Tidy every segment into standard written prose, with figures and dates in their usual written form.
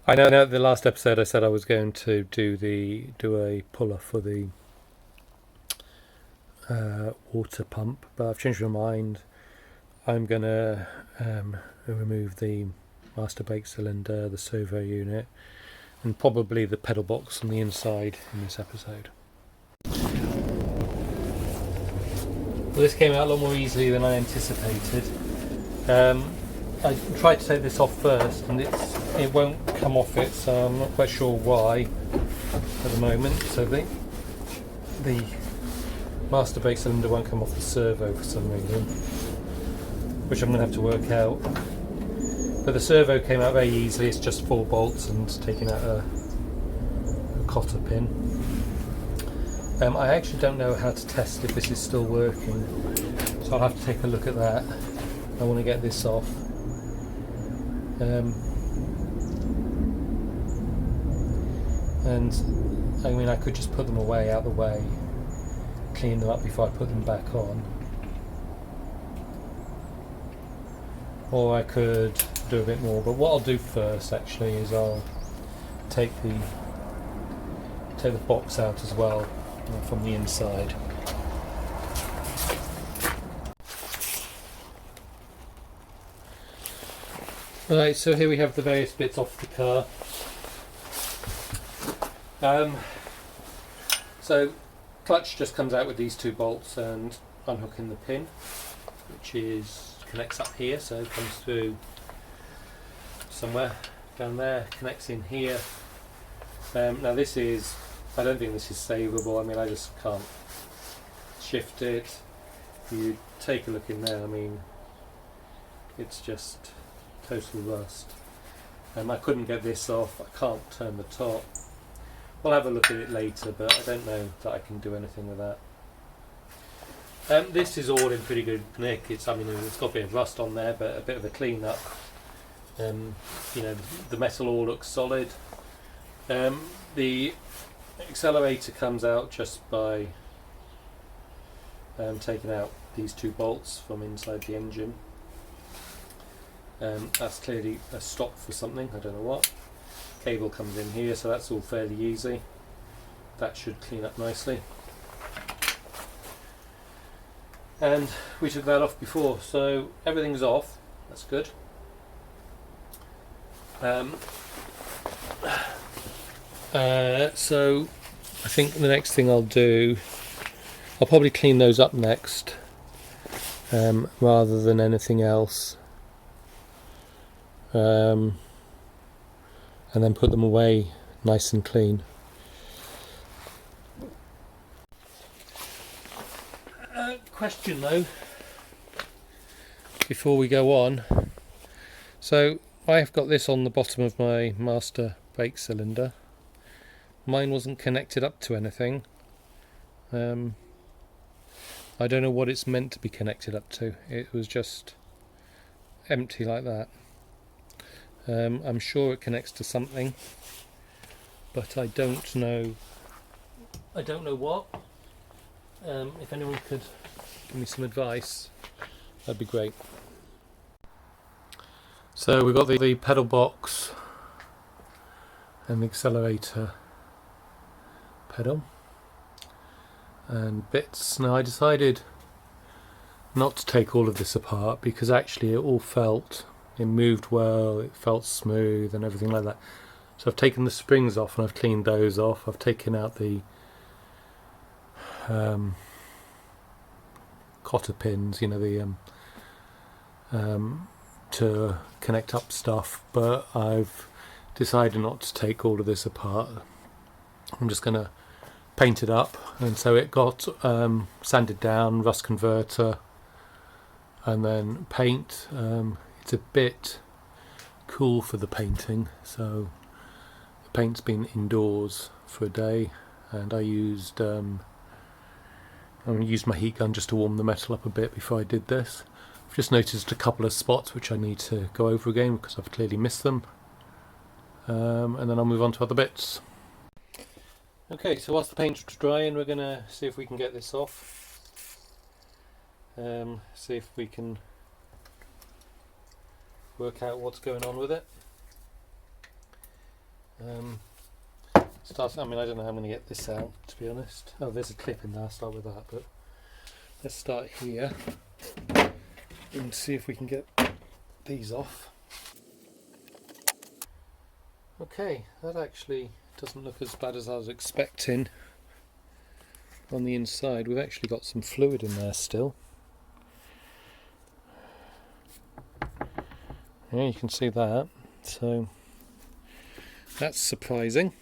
I know the last episode I said I was going to do a puller for the water pump, but I've changed my mind. I'm going to remove the master brake cylinder, the servo unit, and probably the pedal box on the inside in this episode. Well, this came out a lot more easily than I anticipated. I tried to take this off first and it won't come off it, so I'm not quite sure why at the moment. So the master brake cylinder won't come off the servo for some reason, which I'm going to have to work out. But the servo came out very easily. It's just 4 bolts and taking out a cotter pin. I actually don't know how to test if this is still working, so I'll have to take a look at that. I want to get this off. And I mean, I could just put them away out the way, clean them up before I put them back on, or I could do a bit more. But what I'll do first actually is I'll take the box out as well from the inside. Right, so here we have the various bits off the car. So clutch just comes out with these 2 bolts and unhooking the pin, which connects up here, so it comes through somewhere down there, connects in here. Now this is, I don't think this is savable. I mean, I just can't shift it. You take a look in there, I mean, it's just total rust. I couldn't get this off. I can't turn the top. We'll have a look at it later, but I don't know that I can do anything with that. This is all in pretty good nick. It's got a bit of rust on there, but a bit of a clean up. The metal all looks solid. The accelerator comes out just by taking out these 2 bolts from inside the engine. That's clearly a stop for something, I don't know what. Cable comes in here, so that's all fairly easy. That should clean up nicely. And we took that off before, so everything's off. That's good. So I think the next thing I'll do, I'll probably clean those up next, rather than anything else. And then put them away nice and clean. Question though, before we go on. So I've got this on the bottom of my master brake cylinder. Mine wasn't connected up to anything. I don't know what it's meant to be connected up to. It was just empty like that. I'm sure it connects to something, but I don't know what. If anyone could give me some advice, that'd be great. So we've got the pedal box and the accelerator pedal and bits. Now I decided not to take all of this apart because actually it moved well, it felt smooth and everything like that. So I've taken the springs off and I've cleaned those off. I've taken out the cotter pins, to connect up stuff, but I've decided not to take all of this apart. I'm just going to paint it up, and so it got sanded down, rust converter, and then paint. It's a bit cool for the painting, so the paint's been indoors for a day, and I used my heat gun just to warm the metal up a bit before I did this. I've just noticed a couple of spots which I need to go over again because I've clearly missed them, and then I'll move on to other bits. Okay, so whilst the paint's drying, we're going to see if we can get this off. See if we can work out what's going on with it. I mean, I don't know how I'm going to get this out, to be honest. Oh, there's a clip in there, I'll start with that, but let's start here and see if we can get these off. Okay, that actually doesn't look as bad as I was expecting. On the inside, we've actually got some fluid in there still. Yeah, you can see that, so that's surprising.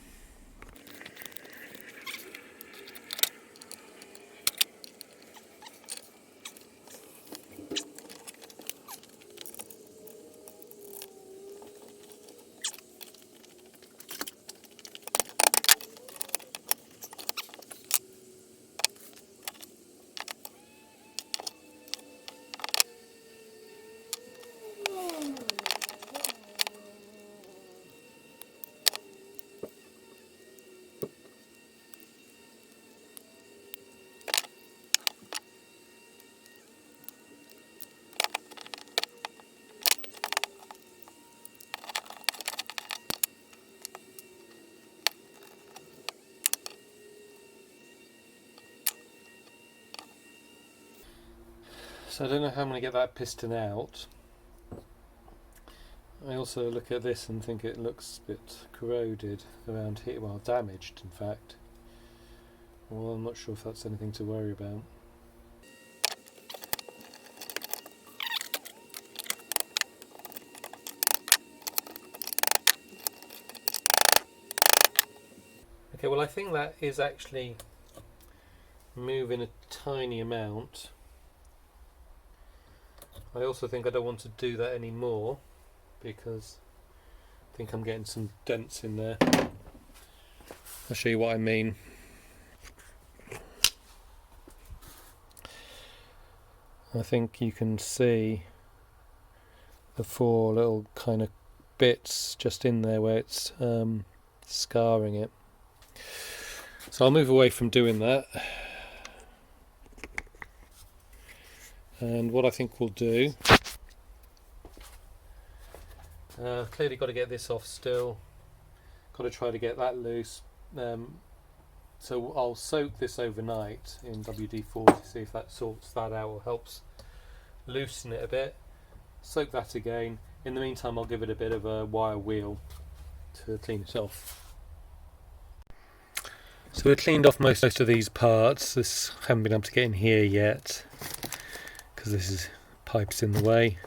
So I don't know how I'm going to get that piston out. I also look at this and think it looks a bit corroded around here, well, damaged in fact. Well, I'm not sure if that's anything to worry about. Okay, well, I think that is actually moving a tiny amount. I also think I don't want to do that anymore because I think I'm getting some dents in there. I'll show you what I mean. I think you can see the 4 little kind of bits just in there where it's scarring it. So I'll move away from doing that. And what I think we'll do, clearly got to get this off still, got to try to get that loose, so I'll soak this overnight in WD-40 to see if that sorts that out or helps loosen it a bit. Soak that again. In the meantime, I'll give it a bit of a wire wheel to clean it off. So we've cleaned off most of these parts. This haven't been able to get in here yet because this is pipes in the way.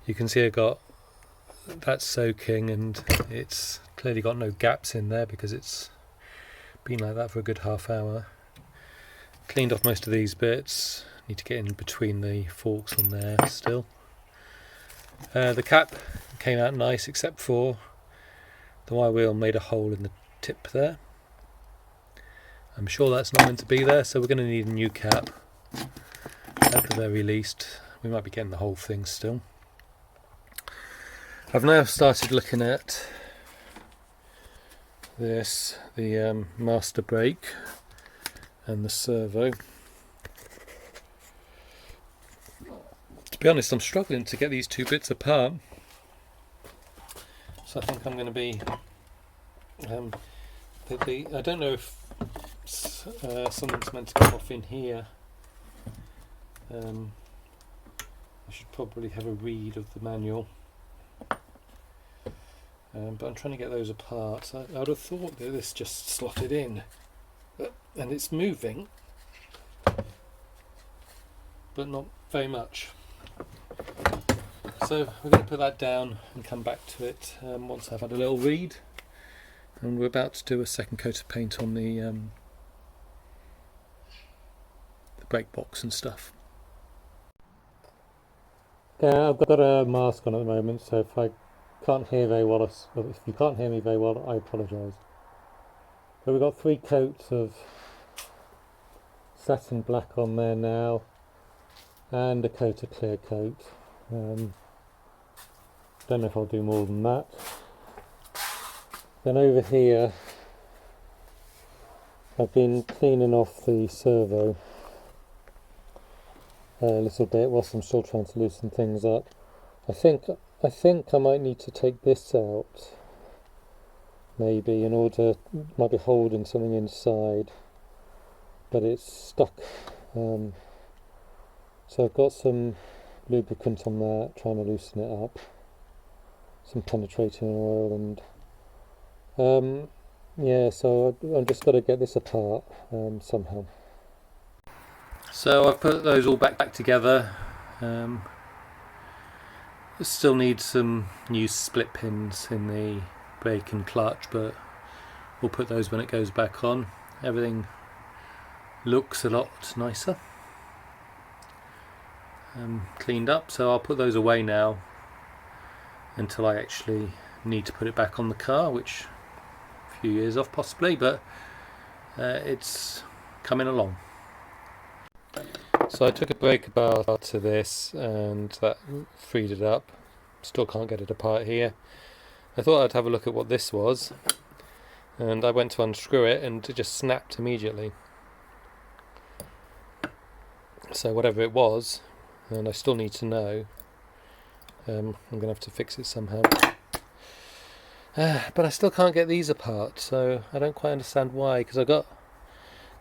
You can see I got that soaking and it's clearly got no gaps in there because it's been like that for a good half hour. Cleaned off most of these bits. Need to get in between the forks on there still. The cap came out nice except for the wire wheel made a hole in the tip there. I'm sure that's not meant to be there, so we're going to need a new cap at the very least. We might be getting the whole thing still. I've now started looking at this, the master brake and the servo. To be honest, I'm struggling to get these two bits apart, so I think I'm going to be I don't know if something's meant to come off in here. I should probably have a read of the manual, but I'm trying to get those apart. I would have thought that this just slotted in, and it's moving, but not very much. So we're going to put that down and come back to it once I've had a little read. And we're about to do a second coat of paint on the brake box and stuff. Yeah, I've got a mask on at the moment, so if I can't hear very well, if you can't hear me very well, I apologise. But we've got 3 coats of satin black on there now, and a coat of clear coat. Don't know if I'll do more than that. Then over here, I've been cleaning off the servo a little bit whilst I'm still trying to loosen things up. I think I might need to take this out maybe, in order, might be holding something inside, but it's stuck. So I've got some lubricant on that, trying to loosen it up, some penetrating oil, and yeah, so I've just got to get this apart somehow. So I've put those all back together. Still need some new split pins in the brake and clutch, but we'll put those when it goes back on. Everything looks a lot nicer, cleaned up, so I'll put those away now until I actually need to put it back on the car, which a few years off possibly, but it's coming along. So I took a brake bar to this and that freed it up. Still can't get it apart here. I thought I'd have a look at what this was, and I went to unscrew it and it just snapped immediately. So whatever it was, and I still need to know, I'm going to have to fix it somehow. But I still can't get these apart, so I don't quite understand why, because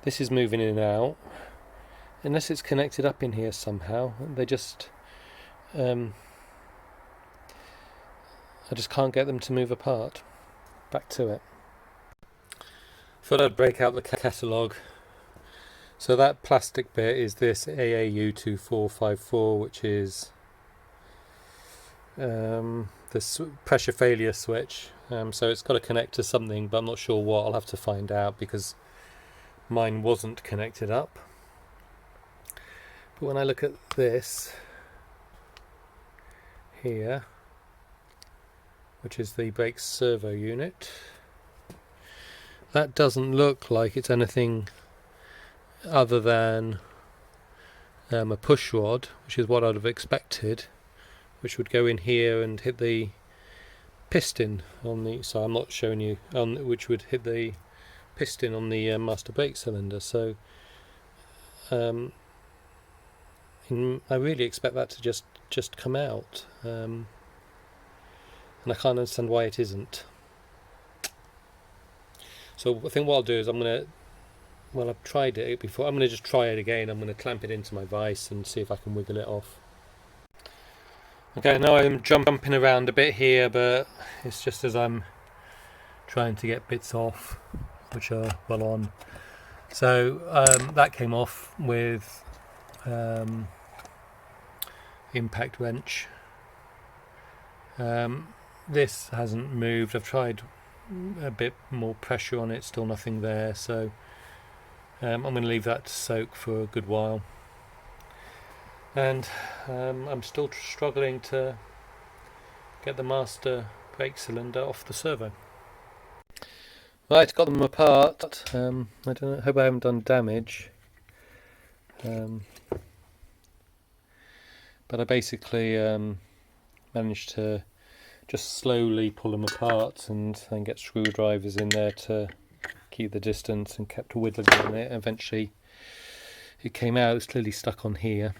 this is moving in and out. Unless it's connected up in here somehow, they just I just can't get them to move apart. Back to it. Thought I'd break out the catalogue. So that plastic bit is this AAU2454, which is the pressure failure switch. So it's got to connect to something, but I'm not sure what. I'll have to find out because mine wasn't connected up. But when I look at this here, which is the Brake Servo unit, that doesn't look like it's anything other than a push rod, which is what I'd have expected, which would go in here and hit the piston on the, so I'm not showing you, which would hit the piston on the master brake cylinder. So I really expect that to just come out, and I can't understand why it isn't. So I think what I'll do is I've tried it before, I'm going to just try it again. I'm going to clamp it into my vise and see if I can wiggle it off. Okay, now I'm jumping around a bit here, but it's just as I'm trying to get bits off which are well on. So that came off with impact wrench. This hasn't moved. I've tried a bit more pressure on it, still nothing there, so I'm going to leave that to soak for a good while. And I'm still struggling to get the master brake cylinder off the servo. Right, got them apart. I don't know, hope I haven't done damage. But I basically managed to just slowly pull them apart and then get screwdrivers in there to keep the distance, and kept whittling on it. Eventually it came out. It's clearly stuck on here.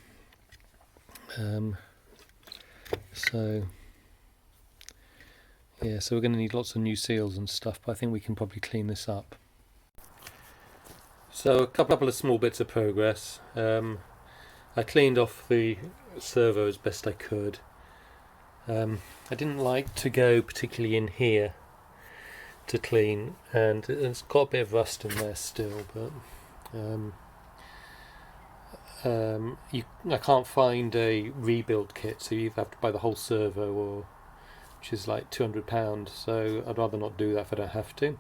So yeah, so we're going to need lots of new seals and stuff, but I think we can probably clean this up. So a couple of small bits of progress. I cleaned off the servo as best I could. I didn't like to go particularly in here to clean, and it's got a bit of rust in there still, but I can't find a rebuild kit, so you either have to buy the whole servo, which is like £200, so I'd rather not do that if I don't have to.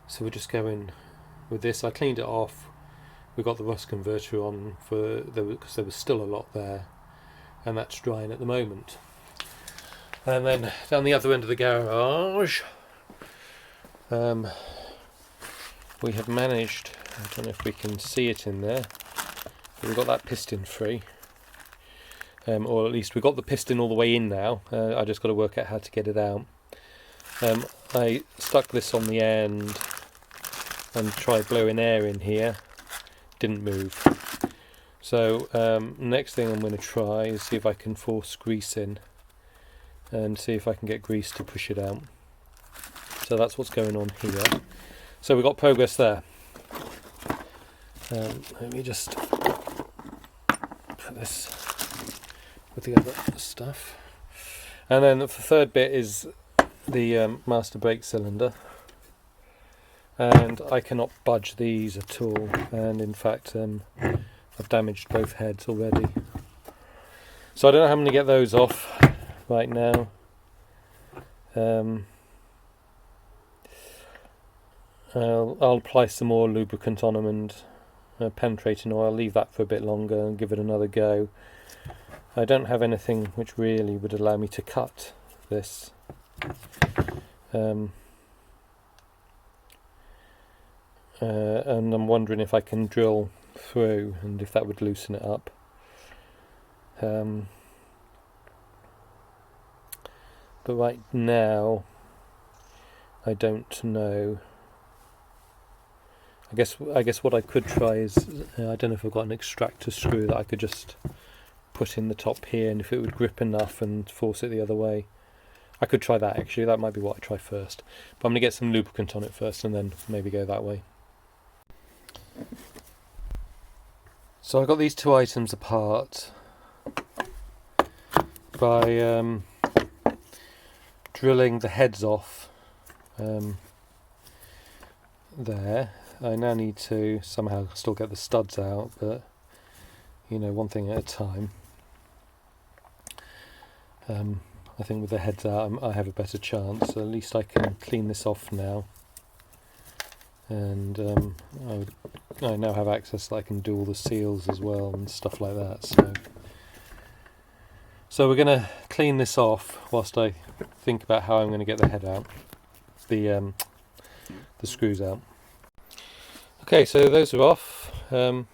So we're just going with this. I cleaned it off. We got the rust converter on because there was still a lot there, and that's drying at the moment. And then down the other end of the garage, we have managed, I don't know if we can see it in there, but we've got that piston free, or at least we've got the piston all the way in now. I just got to work out how to get it out. I stuck this on the end and tried blowing air in here. Didn't move. So next thing I'm going to try is see if I can force grease in and see if I can get grease to push it out. So that's what's going on here. So we've got progress there. Let me just put this with the other stuff. And then the third bit is the master brake cylinder. And I cannot budge these at all. And in fact, I've damaged both heads already. So I don't know how I'm going to get those off right now. I'll apply some more lubricant on them and penetrating oil, leave that for a bit longer and give it another go. I don't have anything which really would allow me to cut this. And I'm wondering if I can drill through and if that would loosen it up. But right now I don't know. I guess what I could try is, I don't know if I've got an extractor screw that I could just put in the top here, and if it would grip enough and force it the other way. I could try that actually, that might be what I try first. But I'm going to get some lubricant on it first and then maybe go that way. So I got these two items apart by drilling the heads off there. I now need to somehow still get the studs out, but you know, one thing at a time. I think with the heads out I have a better chance, so at least I can clean this off now. And I now have access that I can do all the seals as well and stuff like that. So we're going to clean this off whilst I think about how I'm going to get the head out, the screws out. Okay, so those are off. There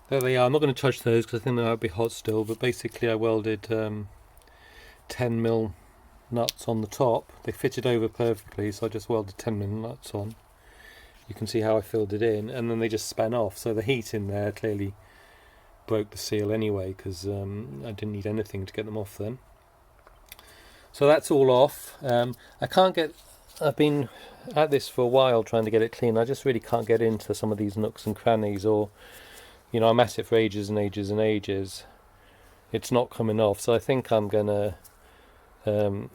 they are. I'm not going to touch those because I think they might be hot still, but basically I welded 10mm nuts on the top. They fitted over perfectly, so I just welded 10mm nuts on. You can see how I filled it in, and then they just span off. So the heat in there clearly broke the seal anyway, because I didn't need anything to get them off then. So that's all off. I've been at this for a while trying to get it clean. I just really can't get into some of these nooks and crannies, or you know, I'm at it for ages and ages and ages. It's not coming off, so I think I'm gonna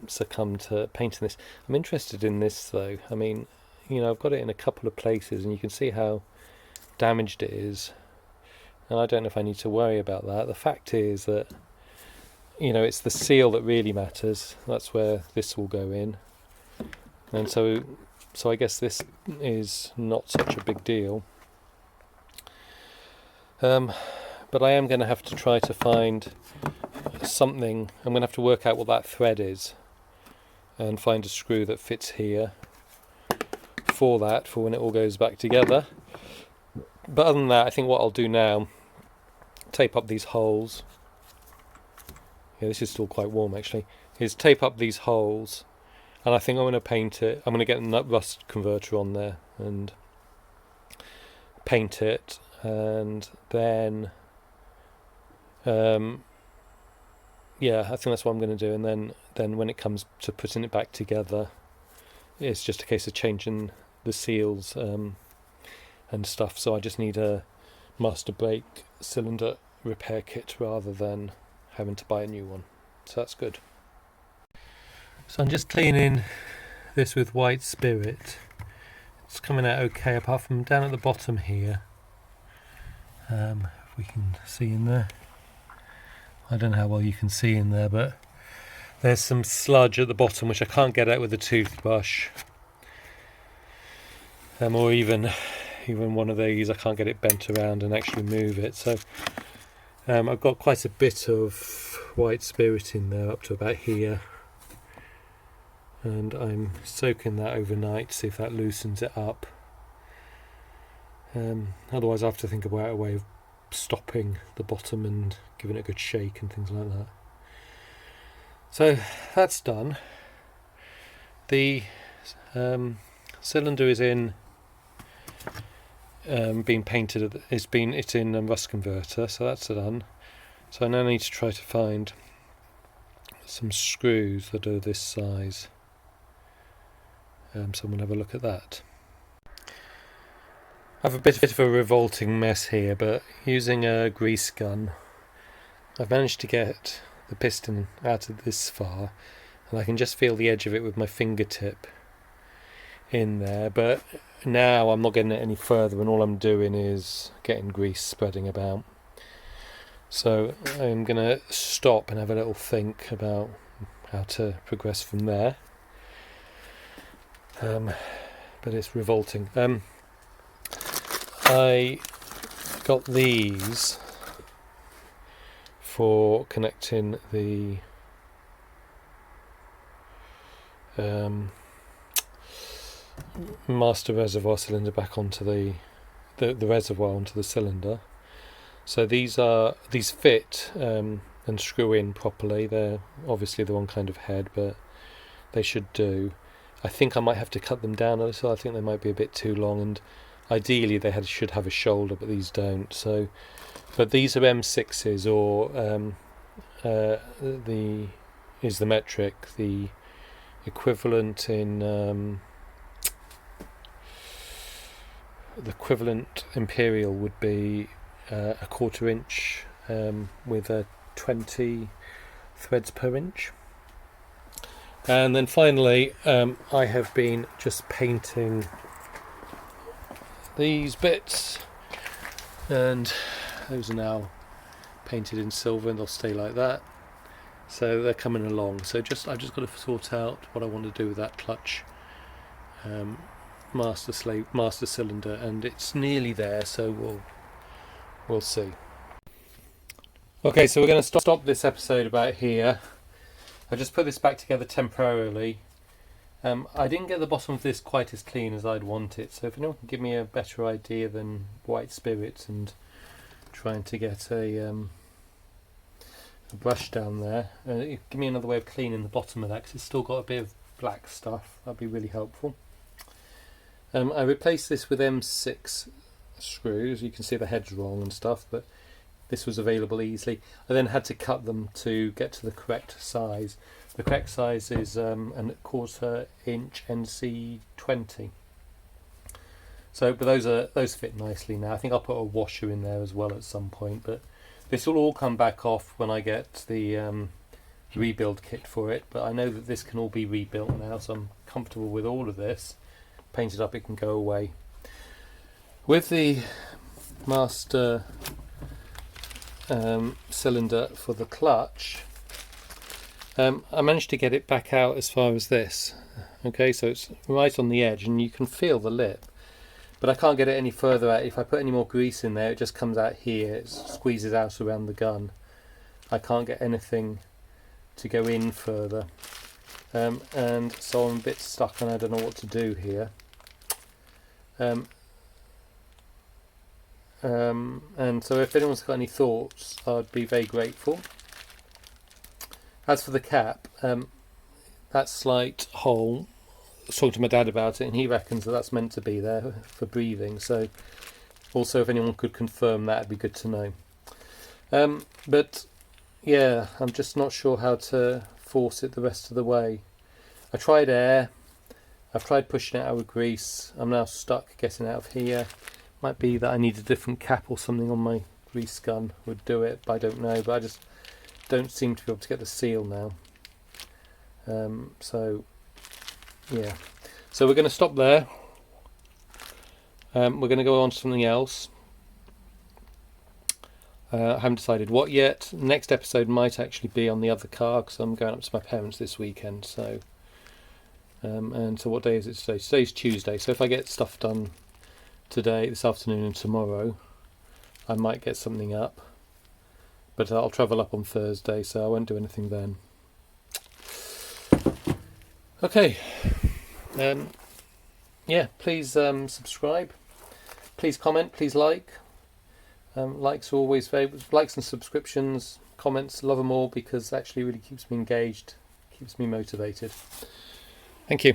succumb to painting this. I'm interested in this though. I mean, you know, I've got it in a couple of places and you can see how damaged it is, and I don't know if I need to worry about that. The fact is that, you know, it's the seal that really matters. That's where this will go in, and so I guess this is not such a big deal. But I am going to have to try to find something. I'm going to have to work out what that thread is and find a screw that fits here for when it all goes back together. But other than that, I think what I'll do now, tape up these holes. Yeah, this is still quite warm actually. Is tape up these holes, and I think I'm going to paint it. I'm going to get a rust converter on there and paint it, and then yeah, I think that's what I'm going to do. And then when it comes to putting it back together, it's just a case of changing the seals and stuff. So I just need a master brake cylinder repair kit rather than having to buy a new one. So that's good. So I'm just cleaning this with white spirit. It's coming out okay, apart from down at the bottom here. If we can see in there. I don't know how well you can see in there, but there's some sludge at the bottom which I can't get out with a toothbrush. Or even one of these, I can't get it bent around and actually move it. So I've got quite a bit of white spirit in there, up to about here. And I'm soaking that overnight to see if that loosens it up. Otherwise I have to think about a way of stopping the bottom and giving it a good shake and things like that. So that's done. The cylinder is in being painted. It's in rust converter, so that's done. So I now need to try to find some screws that are this size. so we'll have a look at that. I have a bit of a revolting mess here, but using a grease gun I've managed to get the piston out of this far, and I can just feel the edge of it with my fingertip in there, but now I'm not getting it any further, and all I'm doing is getting grease spreading about. So I'm going to stop and have a little think about how to progress from there. But it's revolting. I got these for connecting the master reservoir cylinder back onto the reservoir onto the cylinder. So these fit and screw in properly. They're obviously the wrong kind of head, but they should do. I think I might have to cut them down a little. I think they might be a bit too long, and ideally they should have a shoulder, but these don't. So, but these are M6s, or is the metric. The equivalent in the equivalent imperial would be a 1/4 inch with 20 threads per inch. And then finally, I have been just painting these bits, and those are now painted in silver, and they'll stay like that. So they're coming along. So I've just got to sort out what I want to do with that clutch master cylinder, and it's nearly there. So we'll see. Okay, so we're going to stop this episode about here. I just put this back together temporarily. I didn't get the bottom of this quite as clean as I'd want it, so if anyone can give me a better idea than white spirits and trying to get a brush down there, give me another way of cleaning the bottom of that, because it's still got a bit of black stuff. That'd be really helpful. I replaced this with M6 screws. You can see the head's wrong and stuff, but this was available easily. I then had to cut them to get to the correct size. The correct size is a 1/4 inch NC20. So, but those fit nicely now. I think I'll put a washer in there as well at some point. But this will all come back off when I get the rebuild kit for it. But I know that this can all be rebuilt now, so I'm comfortable with all of this. Painted up, it can go away. With the master cylinder for the clutch, I managed to get it back out as far as this. Okay, so it's right on the edge, and you can feel the lip, but I can't get it any further out. If I put any more grease in there, it just comes out here. It squeezes out around the gun. I can't get anything to go in further, and so I'm a bit stuck, and I don't know what to do here. And so if anyone's got any thoughts, I'd be very grateful. As for the cap, that slight hole, I was talking to my dad about it, and he reckons that that's meant to be there for breathing. So also, if anyone could confirm that, it'd be good to know. But yeah, I'm just not sure how to force it the rest of the way. I tried air, I've tried pushing it out with grease. I'm now stuck getting out of here. Might be that I need a different cap or something on my grease gun would do it, but I don't know. But I just don't seem to be able to get the seal now. So yeah, so we're going to stop there. We're going to go on to something else. I haven't decided what yet. Next episode might actually be on the other car, because I'm going up to my parents this weekend. So and so what day is it today? Today's Tuesday. So if I get stuff done today, this afternoon and tomorrow, I might get something up, but I'll travel up on Thursday, so I won't do anything then. Okay, yeah, please subscribe, please comment, please like. Likes are always likes and subscriptions, comments, love them all, because it actually really keeps me engaged, keeps me motivated. Thank you.